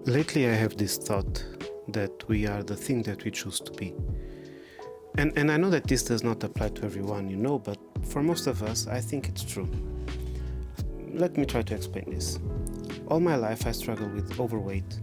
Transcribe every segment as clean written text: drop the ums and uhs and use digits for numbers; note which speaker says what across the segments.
Speaker 1: Lately I have this thought that we are the thing that we choose to be. And I know that this does not apply to everyone, but for most of us, I think it's true. Let me try to explain this. All my life I struggled with overweight,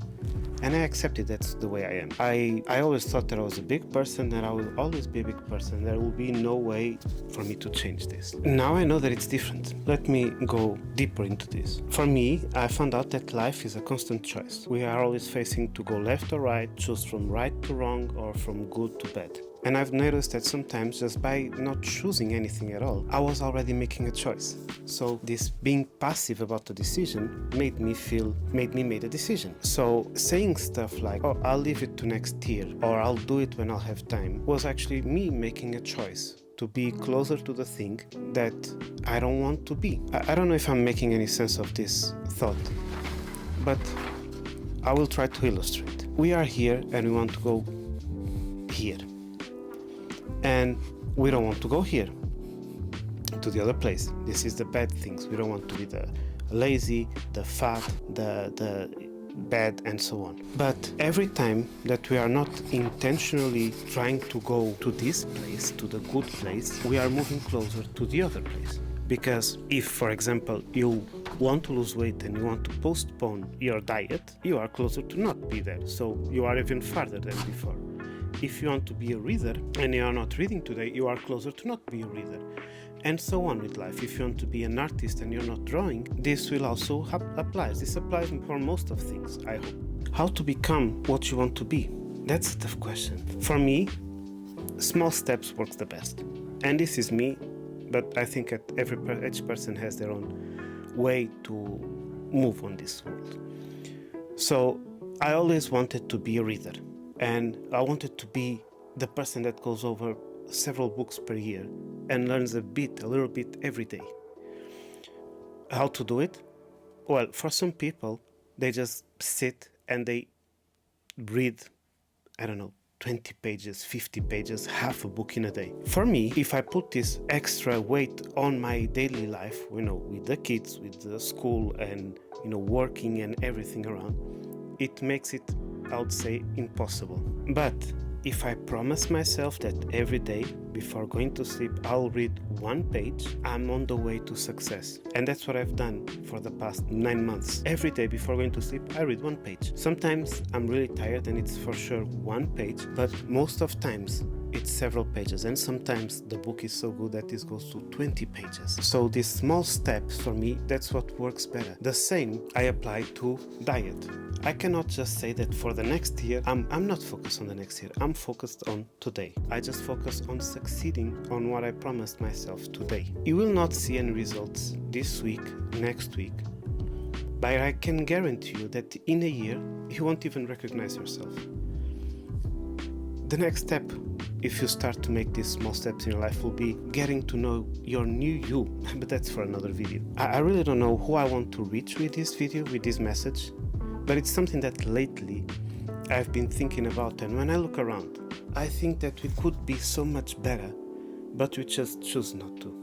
Speaker 1: and I accepted that's the way I am. I always thought that I was a big person, that I will always be a big person. There will be no way for me to change this. Now I know that it's different. Let me go deeper into this. For me, I found out that life is a constant choice. We are always facing to go left or right, choose from right to wrong, or from good to bad. And I've noticed that sometimes just by not choosing anything at all, I was already making a choice. So this being passive about the decision made me make a decision. So saying stuff like, oh, I'll leave it to next year, or I'll do it when I'll have time, was actually me making a choice to be closer to the thing that I don't want to be. I don't know if I'm making any sense of this thought, but I will try to illustrate. We are here and we want to go here. And we don't want to go here, to the other place. This is the bad things. We don't want to be the lazy, the fat, the bad, and so on. But every time that we are not intentionally trying to go to this place, to the good place, we are moving closer to the other place. Because if, for example, you want to lose weight and you want to postpone your diet, you are closer to not be there. So you are even farther than before. If you want to be a reader and you are not reading today, you are closer to not be a reader. And so on with life. If you want to be an artist and you're not drawing, this will also apply. This applies for most of things, I hope. How to become what you want to be? That's a tough question. For me, small steps works the best. And this is me, but I think that each person has their own way to move on this world. So I always wanted to be a reader. And I wanted to be the person that goes over several books per year and learns a little bit every day. How to do it? Well, for some people, they just sit and they read, 20 pages, 50 pages, half a book in a day. For me, if I put this extra weight on my daily life, with the kids, with the school and, working and everything around, it makes it, I would say, impossible. But if I promise myself that every day before going to sleep I'll read one page, I'm on the way to success. And that's what I've done for the past 9 months. Every day before going to sleep I read one page. Sometimes I'm really tired and it's for sure one page, but most of times it's several pages, and sometimes the book is so good that it goes to 20 pages. So these small steps, for me, that's what works better. The same I apply to diet. I cannot just say that for the next year, I'm not focused on the next year. I'm focused on today. I just focus on succeeding on what I promised myself today. You will not see any results this week, next week, but I can guarantee you that in a year, you won't even recognize yourself. The next step, if you start to make these small steps in your life, will be getting to know your new you. But that's for another video. I really don't know who I want to reach with this video, with this message, but it's something that lately I've been thinking about, and when I look around, I think that we could be so much better, but we just choose not to.